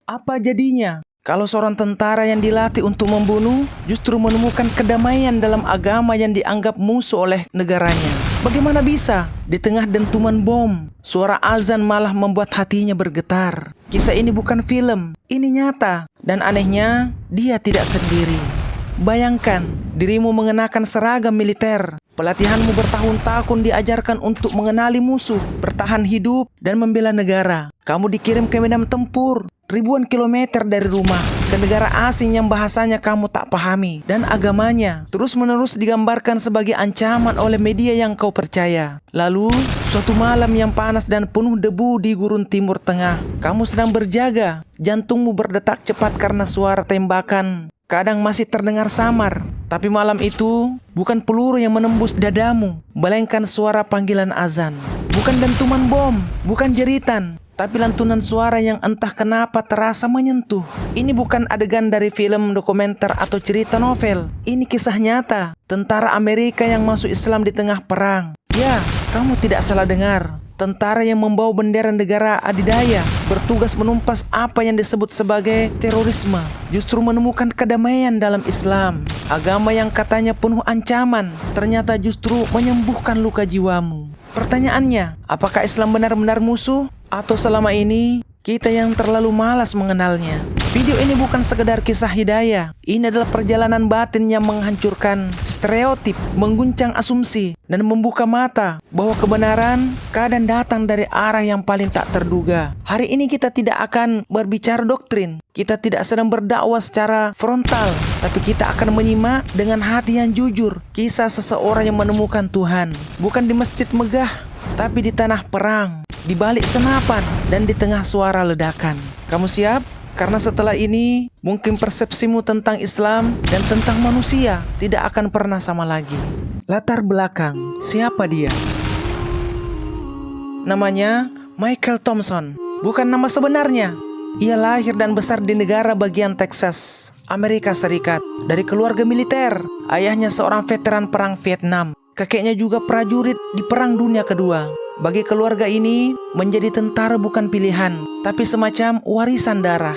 Apa jadinya kalau seorang tentara yang dilatih untuk membunuh justru menemukan kedamaian dalam agama yang dianggap musuh oleh negaranya? Bagaimana bisa di tengah dentuman bom, suara azan malah membuat hatinya bergetar? Kisah ini bukan film, ini nyata. Dan anehnya, dia tidak sendiri. Bayangkan, dirimu mengenakan seragam militer. Pelatihanmu bertahun-tahun diajarkan untuk mengenali musuh, bertahan hidup, dan membela negara. Kamu dikirim ke medan tempur, ribuan kilometer dari rumah, ke negara asing yang bahasanya kamu tak pahami, dan agamanya terus-menerus digambarkan sebagai ancaman oleh media yang kau percaya. Lalu, suatu malam yang panas dan penuh debu di gurun Timur Tengah, kamu sedang berjaga, jantungmu berdetak cepat karena suara tembakan kadang masih terdengar samar. Tapi malam itu bukan peluru yang menembus dadamu, melainkan suara panggilan azan. Bukan dentuman bom, bukan jeritan, tapi lantunan suara yang entah kenapa terasa menyentuh. Ini bukan adegan dari film dokumenter atau cerita novel. Ini kisah nyata, tentara Amerika yang masuk Islam di tengah perang. Ya, kamu tidak salah dengar. Tentara yang membawa bendera negara adidaya, bertugas menumpas apa yang disebut sebagai terorisme, justru menemukan kedamaian dalam Islam. Agama yang katanya penuh ancaman, ternyata justru menyembuhkan luka jiwamu. Pertanyaannya, apakah Islam benar-benar musuh? Atau selama ini kita yang terlalu malas mengenalnya? Video ini bukan sekedar kisah hidayah. Ini adalah perjalanan batin yang menghancurkan stereotip, mengguncang asumsi, dan membuka mata bahwa kebenaran kadang datang dari arah yang paling tak terduga. Hari ini kita tidak akan berbicara doktrin. Kita tidak sedang berdakwah secara frontal, tapi kita akan menyimak dengan hati yang jujur kisah seseorang yang menemukan Tuhan. Bukan di masjid megah, tapi di tanah perang, di balik senapan, dan di tengah suara ledakan. Kamu siap? Karena setelah ini, mungkin persepsimu tentang Islam dan tentang manusia tidak akan pernah sama lagi. Latar belakang, siapa dia? Namanya Michael Thompson, bukan nama sebenarnya. Ia lahir dan besar di negara bagian Texas, Amerika Serikat, dari keluarga militer. Ayahnya seorang veteran perang Vietnam. Kakeknya juga prajurit di Perang Dunia Kedua. Bagi keluarga ini, menjadi tentara bukan pilihan, tapi semacam warisan darah.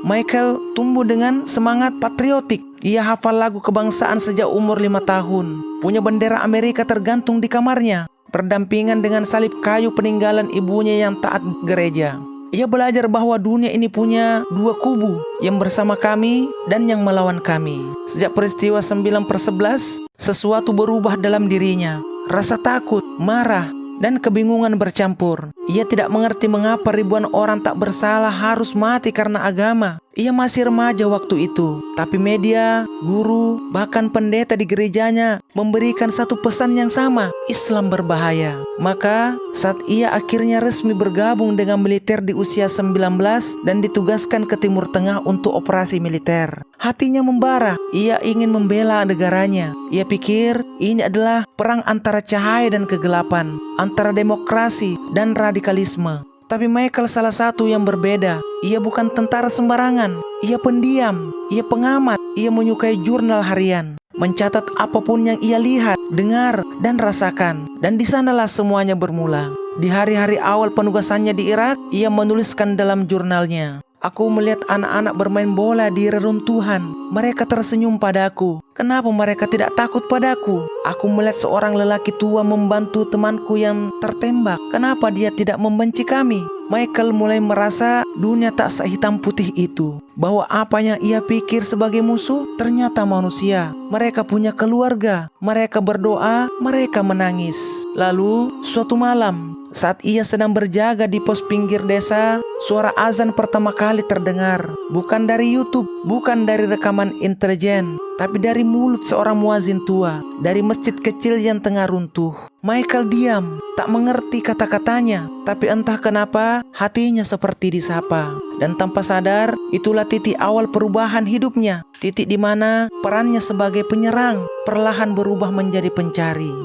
Michael tumbuh dengan semangat patriotik. Ia hafal lagu kebangsaan sejak umur 5 tahun. Punya bendera Amerika tergantung di kamarnya, berdampingan dengan salib kayu peninggalan ibunya yang taat gereja. Ia belajar bahwa dunia ini punya dua kubu, yang bersama kami dan yang melawan kami. Sejak peristiwa 9/11, sesuatu berubah dalam dirinya. Rasa takut, marah, dan kebingungan bercampur. Ia tidak mengerti mengapa ribuan orang tak bersalah harus mati karena agama. Ia masih remaja waktu itu, tapi media, guru, bahkan pendeta di gerejanya memberikan satu pesan yang sama: Islam berbahaya. Maka saat ia akhirnya resmi bergabung dengan militer di usia 19 dan ditugaskan ke Timur Tengah untuk operasi militer, hatinya membara. Ia ingin membela negaranya. Ia pikir ini adalah perang antara cahaya dan kegelapan, antara demokrasi dan radikalisme. Tapi Michael salah satu yang berbeda. Ia bukan tentara sembarangan. Ia pendiam, ia pengamat, ia menyukai jurnal harian, mencatat apapun yang ia lihat, dengar, dan rasakan. Dan di sanalah semuanya bermula. Di hari-hari awal penugasannya di Irak, ia menuliskan dalam jurnalnya, "Aku melihat anak-anak bermain bola di reruntuhan. Mereka tersenyum padaku. Kenapa mereka tidak takut padaku? Aku melihat seorang lelaki tua membantu temanku yang tertembak. Kenapa dia tidak membenci kami?" Michael mulai merasa dunia tak sehitam putih itu. Bahwa apa yang ia pikir sebagai musuh ternyata manusia. Mereka punya keluarga. Mereka berdoa. Mereka menangis. Lalu suatu malam, saat ia sedang berjaga di pos pinggir desa, suara azan pertama kali terdengar. Bukan dari YouTube, bukan dari rekaman intelijen, tapi dari mulut seorang muazin tua, dari masjid kecil yang tengah runtuh. Michael diam, tak mengerti kata-katanya, tapi entah kenapa hatinya seperti disapa. Dan tanpa sadar, itulah titik awal perubahan hidupnya. Titik di mana perannya sebagai penyerang perlahan berubah menjadi pencari.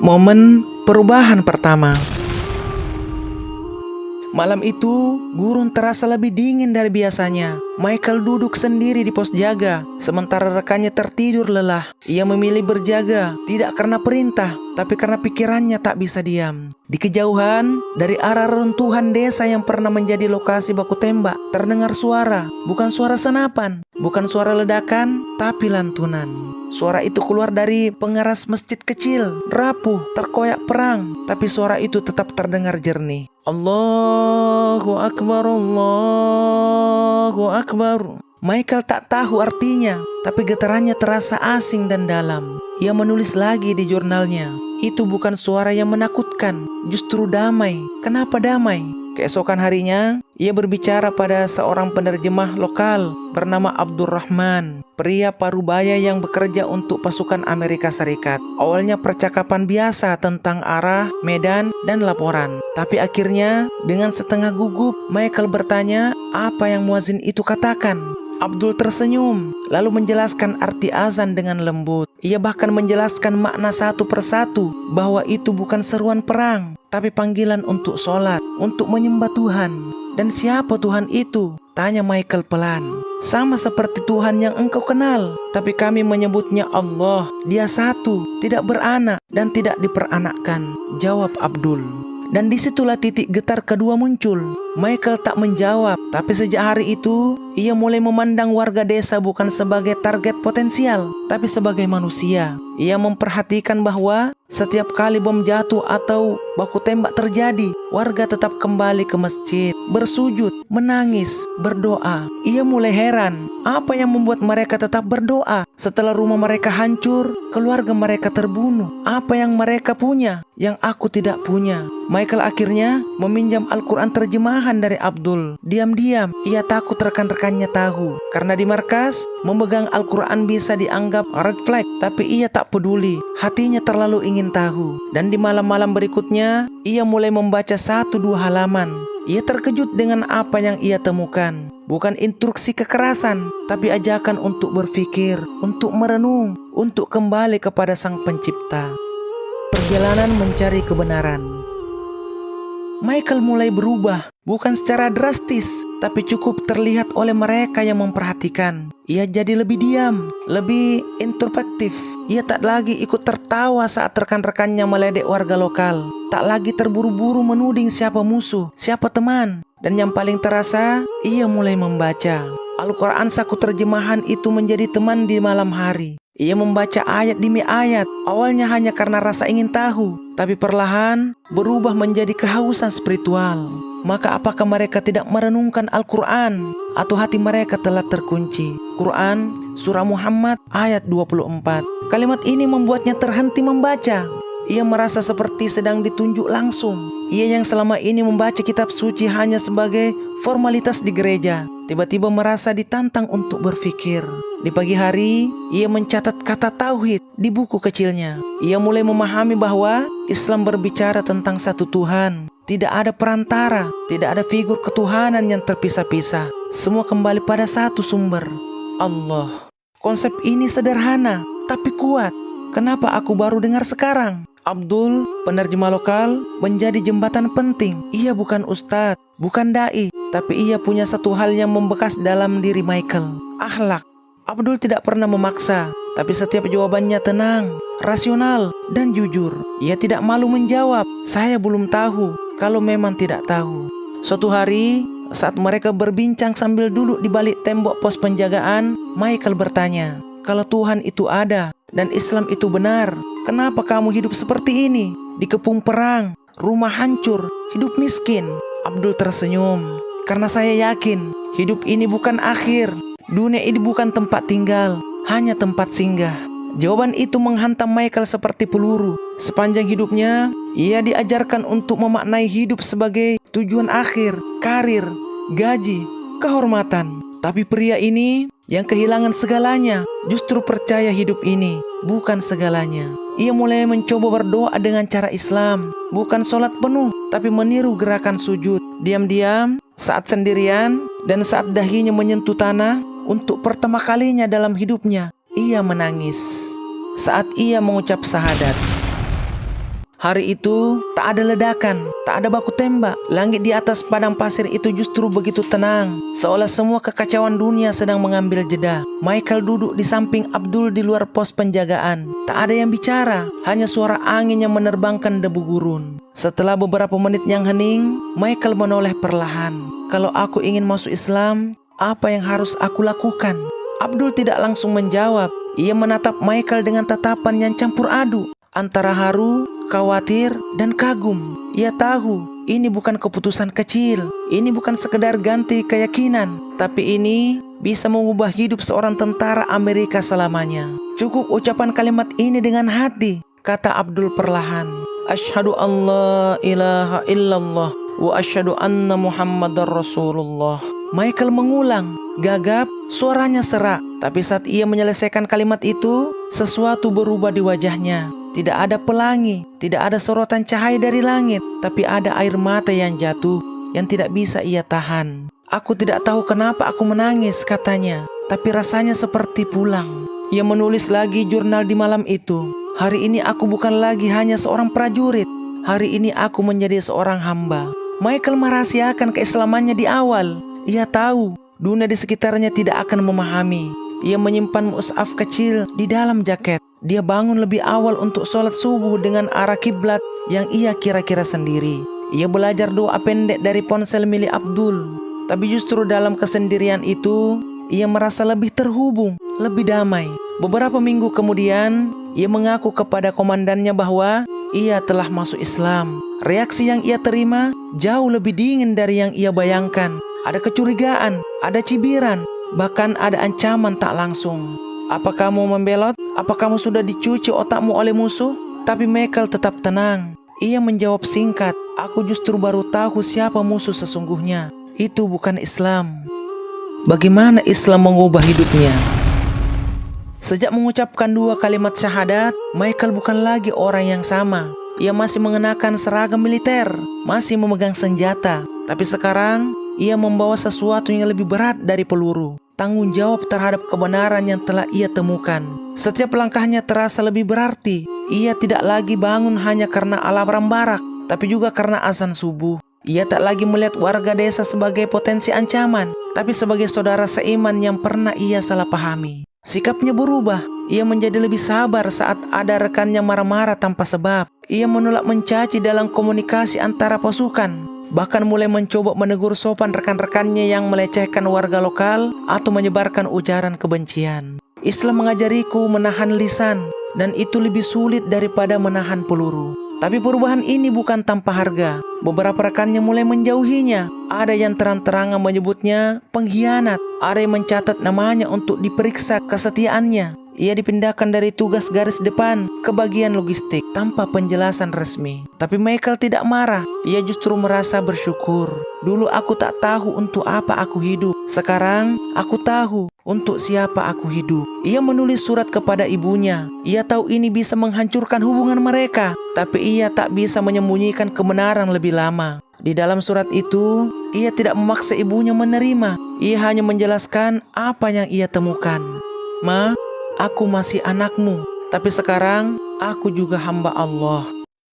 Momen perubahan pertama. Malam itu, gurun terasa lebih dingin dari biasanya. Michael duduk sendiri di pos jaga, sementara rekannya tertidur lelah. Ia memilih berjaga, tidak karena perintah, tapi karena pikirannya tak bisa diam. Di kejauhan, dari arah reruntuhan desa yang pernah menjadi lokasi baku tembak, terdengar suara, bukan suara senapan, bukan suara ledakan, tapi lantunan. Suara itu keluar dari pengaras masjid kecil, rapuh, terkoyak perang, tapi suara itu tetap terdengar jernih. Allahu Akbar, Allahu Akbar. Michael tak tahu artinya, tapi getarannya terasa asing dan dalam. Ia menulis lagi di jurnalnya, itu bukan suara yang menakutkan, justru damai. Kenapa damai? Keesokan harinya, ia berbicara pada seorang penerjemah lokal bernama Abdurrahman, pria parubaya yang bekerja untuk pasukan Amerika Serikat. Awalnya percakapan biasa tentang arah, medan, dan laporan. Tapi akhirnya, dengan setengah gugup, Michael bertanya, apa yang muazin itu katakan? Abdul tersenyum, lalu menjelaskan arti azan dengan lembut. Ia bahkan menjelaskan makna satu persatu, bahwa itu bukan seruan perang, tapi panggilan untuk sholat, untuk menyembah Tuhan. Dan siapa Tuhan itu? Tanya Michael pelan. Sama seperti Tuhan yang engkau kenal, tapi kami menyebutnya Allah. Dia satu, tidak beranak, dan tidak diperanakkan, jawab Abdul. Dan disitulah titik getar kedua muncul. Michael tak menjawab, tapi sejak hari itu, ia mulai memandang warga desa bukan sebagai target potensial, tapi sebagai manusia. Ia memperhatikan bahwa setiap kali bom jatuh atau baku tembak terjadi, warga tetap kembali ke masjid, bersujud, menangis, berdoa. Ia mulai heran, apa yang membuat mereka tetap berdoa setelah rumah mereka hancur, keluarga mereka terbunuh? Apa yang mereka punya yang aku tidak punya? Michael akhirnya meminjam Al-Quran terjemahan dari Abdul. Diam-diam, ia takut rekan-rekannya tahu. Karena di markas, memegang Al-Quran bisa dianggap red flag. Tapi ia tak peduli, hatinya terlalu ingin tahu. Dan di malam-malam berikutnya, ia mulai membaca 1-2 halaman. Ia terkejut dengan apa yang ia temukan. Bukan instruksi kekerasan, tapi ajakan untuk berpikir, untuk merenung, untuk kembali kepada Sang Pencipta. Perjalanan mencari kebenaran. Michael mulai berubah, bukan secara drastis, tapi cukup terlihat oleh mereka yang memperhatikan. Ia jadi lebih diam, lebih introspektif. Ia tak lagi ikut tertawa saat rekan-rekannya meledek warga lokal. Tak lagi terburu-buru menuding siapa musuh, siapa teman. Dan yang paling terasa, ia mulai membaca. Al-Quran saku terjemahan itu menjadi teman di malam hari. Ia membaca ayat demi ayat, awalnya hanya karena rasa ingin tahu, tapi perlahan berubah menjadi kehausan spiritual. Maka apakah mereka tidak merenungkan Al-Quran? Atau hati mereka telah terkunci? Quran, Surah Muhammad, ayat 24. Kalimat ini membuatnya terhenti membaca. Ia merasa seperti sedang ditunjuk langsung. Ia yang selama ini membaca kitab suci hanya sebagai formalitas di gereja, tiba-tiba merasa ditantang untuk berpikir. Di pagi hari, ia mencatat kata tauhid di buku kecilnya. Ia mulai memahami bahwa Islam berbicara tentang satu Tuhan. Tidak ada perantara, tidak ada figur ketuhanan yang terpisah-pisah. Semua kembali pada satu sumber, Allah. Konsep ini sederhana, tapi kuat. Kenapa aku baru dengar sekarang? Abdul, penerjemah lokal, menjadi jembatan penting. Ia bukan ustadz, bukan dai, tapi ia punya satu hal yang membekas dalam diri Michael, akhlak. Abdul tidak pernah memaksa, tapi setiap jawabannya tenang, rasional, dan jujur. Ia tidak malu menjawab, saya belum tahu, kalau memang tidak tahu. Suatu hari, saat mereka berbincang sambil duduk di balik tembok pos penjagaan, Michael bertanya, kalau Tuhan itu ada dan Islam itu benar, kenapa kamu hidup seperti ini? Dikepung perang, rumah hancur, hidup miskin. Abdul tersenyum, karena saya yakin hidup ini bukan akhir. Dunia ini bukan tempat tinggal, hanya tempat singgah. Jawaban itu menghantam Michael seperti peluru. Sepanjang hidupnya, ia diajarkan untuk memaknai hidup sebagai tujuan akhir, karir, gaji, kehormatan. Tapi pria ini yang kehilangan segalanya justru percaya hidup ini bukan segalanya. Ia mulai mencoba berdoa dengan cara Islam, bukan sholat penuh, tapi meniru gerakan sujud. Diam-diam, saat sendirian, dan saat dahinya menyentuh tanah, untuk pertama kalinya dalam hidupnya, ia menangis. Saat ia mengucap syahadat. Hari itu tak ada ledakan, tak ada baku tembak. Langit di atas padang pasir itu justru begitu tenang, seolah semua kekacauan dunia sedang mengambil jeda. Michael duduk di samping Abdul di luar pos penjagaan. Tak ada yang bicara, hanya suara angin yang menerbangkan debu gurun. Setelah beberapa menit yang hening, Michael menoleh perlahan. Kalau aku ingin masuk Islam, apa yang harus aku lakukan? Abdul tidak langsung menjawab. Ia menatap Michael dengan tatapan yang campur aduk antara haru, khawatir, dan kagum. Ia tahu ini bukan keputusan kecil, ini bukan sekedar ganti keyakinan, tapi ini bisa mengubah hidup seorang tentara Amerika selamanya. Cukup ucapan kalimat ini dengan hati, kata Abdul perlahan. Asyhadu an la ilaha illallah wa asyhadu anna Muhammadar Rasulullah. Michael mengulang, gagap, suaranya serak. Tapi saat ia menyelesaikan kalimat itu, sesuatu berubah di wajahnya. Tidak ada pelangi, tidak ada sorotan cahaya dari langit, tapi ada air mata yang jatuh, yang tidak bisa ia tahan. Aku tidak tahu kenapa aku menangis, katanya, tapi rasanya seperti pulang. Ia menulis lagi jurnal di malam itu. Hari ini aku bukan lagi hanya seorang prajurit. Hari ini aku menjadi seorang hamba. Michael merahasiakan keislamannya di awal. Ia tahu dunia di sekitarnya tidak akan memahami. Ia menyimpan mushaf kecil di dalam jaket. Dia bangun lebih awal untuk sholat subuh dengan arah kiblat yang ia kira-kira sendiri. Ia belajar doa pendek dari ponsel milik Abdul. Tapi justru dalam kesendirian itu, ia merasa lebih terhubung, lebih damai. Beberapa minggu kemudian, ia mengaku kepada komandannya bahwa ia telah masuk Islam. Reaksi yang ia terima jauh lebih dingin dari yang ia bayangkan. Ada kecurigaan, ada cibiran, bahkan ada ancaman tak langsung. Apa kamu membelot? Apa kamu sudah dicuci otakmu oleh musuh? Tapi Michael tetap tenang. Ia menjawab singkat, aku justru baru tahu siapa musuh sesungguhnya. Itu bukan Islam. Bagaimana Islam mengubah hidupnya? Sejak mengucapkan 2 kalimat syahadat, Michael bukan lagi orang yang sama. Ia masih mengenakan seragam militer, masih memegang senjata. Tapi sekarang, ia membawa sesuatu yang lebih berat dari peluru. Tanggung jawab terhadap kebenaran yang telah ia temukan. Setiap langkahnya terasa lebih berarti. Ia tidak lagi bangun hanya karena alarm barak, tapi juga karena azan subuh. Ia tak lagi melihat warga desa sebagai potensi ancaman, tapi sebagai saudara seiman yang pernah ia salah pahami. Sikapnya berubah. Ia menjadi lebih sabar saat ada rekannya marah-marah tanpa sebab. Ia menolak mencaci dalam komunikasi antara pasukan. Bahkan mulai mencoba menegur sopan rekan-rekannya yang melecehkan warga lokal atau menyebarkan ujaran kebencian. Islam mengajariku menahan lisan, dan itu lebih sulit daripada menahan peluru. Tapi perubahan ini bukan tanpa harga. Beberapa rekannya mulai menjauhinya. Ada yang terang-terangan menyebutnya pengkhianat. Ada yang mencatat namanya untuk diperiksa kesetiaannya. Ia dipindahkan dari tugas garis depan ke bagian logistik tanpa penjelasan resmi. Tapi Michael tidak marah. Ia justru merasa bersyukur. Dulu aku tak tahu untuk apa aku hidup. Sekarang aku tahu untuk siapa aku hidup. Ia menulis surat kepada ibunya. Ia tahu ini bisa menghancurkan hubungan mereka, tapi ia tak bisa menyembunyikan kebenaran lebih lama. Di dalam surat itu, ia tidak memaksa ibunya menerima. Ia hanya menjelaskan apa yang ia temukan. Ma, aku masih anakmu, tapi sekarang aku juga hamba Allah.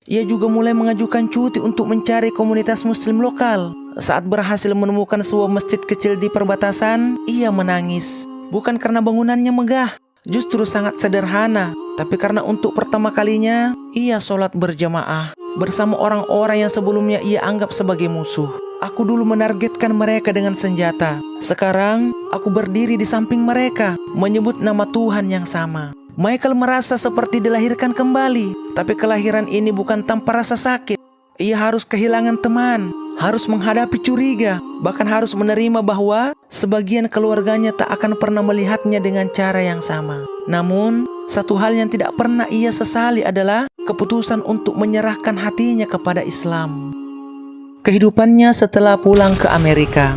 Ia juga mulai mengajukan cuti untuk mencari komunitas muslim lokal. Saat berhasil menemukan sebuah masjid kecil di perbatasan, ia menangis. Bukan karena bangunannya megah, justru sangat sederhana. Tapi karena untuk pertama kalinya, ia sholat berjamaah bersama orang-orang yang sebelumnya ia anggap sebagai musuh. Aku dulu menargetkan mereka dengan senjata. Sekarang, aku berdiri di samping mereka, menyebut nama Tuhan yang sama. Michael merasa seperti dilahirkan kembali. Tapi kelahiran ini bukan tanpa rasa sakit. Ia harus kehilangan teman, harus menghadapi curiga, bahkan harus menerima bahwa sebagian keluarganya tak akan pernah melihatnya dengan cara yang sama. Namun, satu hal yang tidak pernah ia sesali adalah keputusan untuk menyerahkan hatinya kepada Islam. Kehidupannya setelah pulang ke Amerika.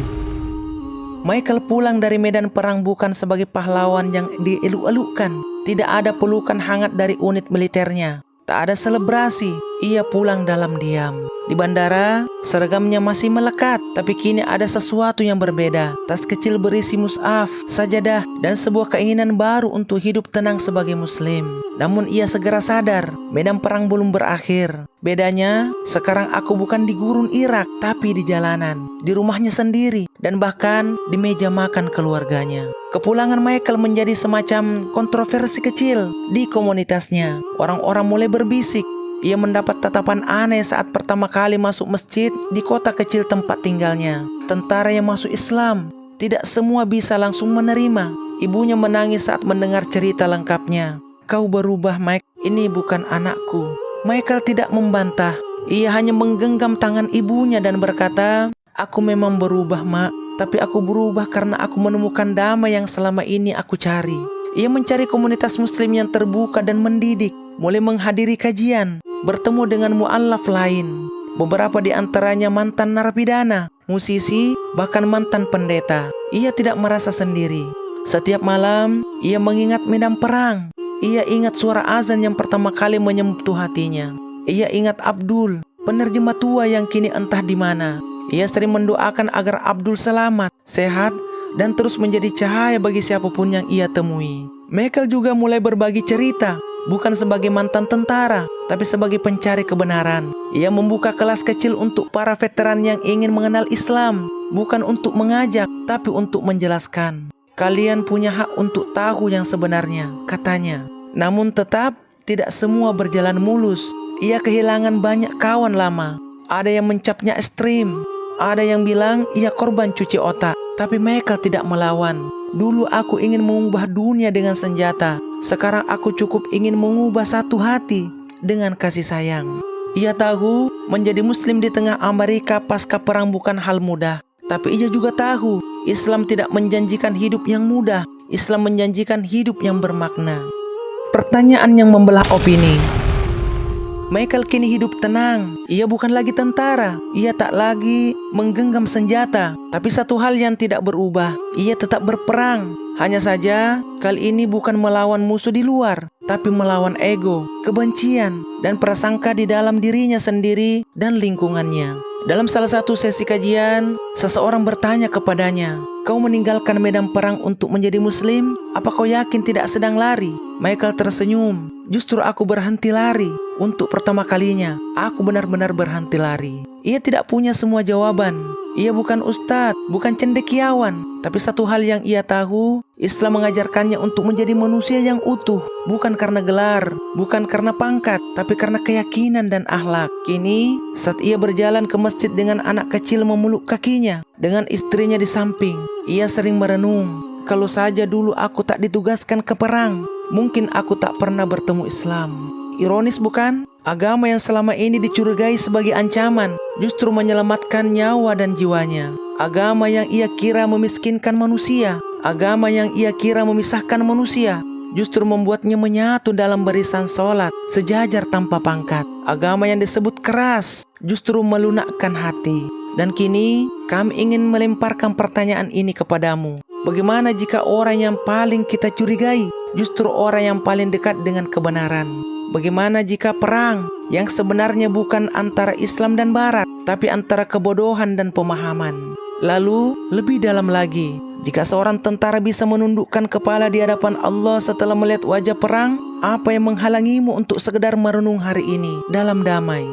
Michael pulang dari medan perang bukan sebagai pahlawan yang dieluk-elukkan. Tidak ada pelukan hangat dari unit militernya. Tak ada selebrasi. Ia pulang dalam diam. Di bandara, seragamnya masih melekat, tapi kini ada sesuatu yang berbeda. Tas kecil berisi mushaf, sajadah, dan sebuah keinginan baru untuk hidup tenang sebagai muslim. Namun ia segera sadar, medan perang belum berakhir. Bedanya, sekarang aku bukan di gurun Irak, tapi di jalanan, di rumahnya sendiri, dan bahkan di meja makan keluarganya. Kepulangan Michael menjadi semacam kontroversi kecil di komunitasnya. Orang-orang mulai berbisik. Ia mendapat tatapan aneh saat pertama kali masuk masjid di kota kecil tempat tinggalnya. Tentara yang masuk Islam, tidak semua bisa langsung menerima. Ibunya menangis saat mendengar cerita lengkapnya. "Kau berubah, Mike. Ini bukan anakku." Michael tidak membantah. Ia hanya menggenggam tangan ibunya dan berkata, "Aku memang berubah, Mak. Tapi aku berubah karena aku menemukan damai yang selama ini aku cari." Ia mencari komunitas muslim yang terbuka dan mendidik, mulai menghadiri kajian, bertemu dengan mu'allaf lain. Beberapa di antaranya mantan narapidana, musisi, bahkan mantan pendeta. Ia tidak merasa sendiri. Setiap malam, ia mengingat medan perang. Ia ingat suara azan yang pertama kali menyentuh hatinya. Ia ingat Abdul, penerjemah tua yang kini entah di mana. Ia sering mendoakan agar Abdul selamat, sehat, dan terus menjadi cahaya bagi siapapun yang ia temui. Michael juga mulai berbagi cerita, bukan sebagai mantan tentara, tapi sebagai pencari kebenaran. Ia membuka kelas kecil untuk para veteran yang ingin mengenal Islam, bukan untuk mengajak, tapi untuk menjelaskan. "Kalian punya hak untuk tahu yang sebenarnya," katanya. Namun tetap, tidak semua berjalan mulus. Ia kehilangan banyak kawan lama. Ada yang mencapnya ekstrim. Ada yang bilang ia korban cuci otak. Tapi Michael tidak melawan. "Dulu aku ingin mengubah dunia dengan senjata. Sekarang aku cukup ingin mengubah satu hati dengan kasih sayang." Ia tahu menjadi muslim di tengah Amerika pasca perang bukan hal mudah. Tapi ia juga tahu Islam tidak menjanjikan hidup yang mudah. Islam menjanjikan hidup yang bermakna. Pertanyaan yang membelah opini. Michael kini hidup tenang. Ia bukan lagi tentara. Ia tak lagi menggenggam senjata. Tapi satu hal yang tidak berubah, ia tetap berperang. Hanya saja, kali ini bukan melawan musuh di luar, tapi melawan ego, kebencian, dan prasangka di dalam dirinya sendiri dan lingkungannya. Dalam salah satu sesi kajian, seseorang bertanya kepadanya, "Kau meninggalkan medan perang untuk menjadi muslim? Apa kau yakin tidak sedang lari?" Michael tersenyum. "Justru aku berhenti lari. Untuk pertama kalinya, aku benar-benar berhenti lari." Ia tidak punya semua jawaban. Ia bukan ustadz, bukan cendekiawan. Tapi satu hal yang ia tahu, Islam mengajarkannya untuk menjadi manusia yang utuh. Bukan karena gelar, bukan karena pangkat, tapi karena keyakinan dan akhlak. Kini, saat ia berjalan ke masjid dengan anak kecil memeluk kakinya, dengan istrinya di samping, ia sering merenung, "Kalau saja dulu aku tak ditugaskan ke perang, mungkin aku tak pernah bertemu Islam." Ironis bukan? Agama yang selama ini dicurigai sebagai ancaman justru menyelamatkan nyawa dan jiwanya. Agama yang ia kira memiskinkan manusia, agama yang ia kira memisahkan manusia, justru membuatnya menyatu dalam barisan sholat sejajar tanpa pangkat. Agama yang disebut keras justru melunakkan hati. Dan kini kami ingin melemparkan pertanyaan ini kepadamu. Bagaimana jika orang yang paling kita curigai justru orang yang paling dekat dengan kebenaran? Bagaimana jika perang yang sebenarnya bukan antara Islam dan Barat, tapi antara kebodohan dan pemahaman? Lalu, lebih dalam lagi, jika seorang tentara bisa menundukkan kepala di hadapan Allah setelah melihat wajah perang, apa yang menghalangimu untuk sekedar merenung hari ini dalam damai?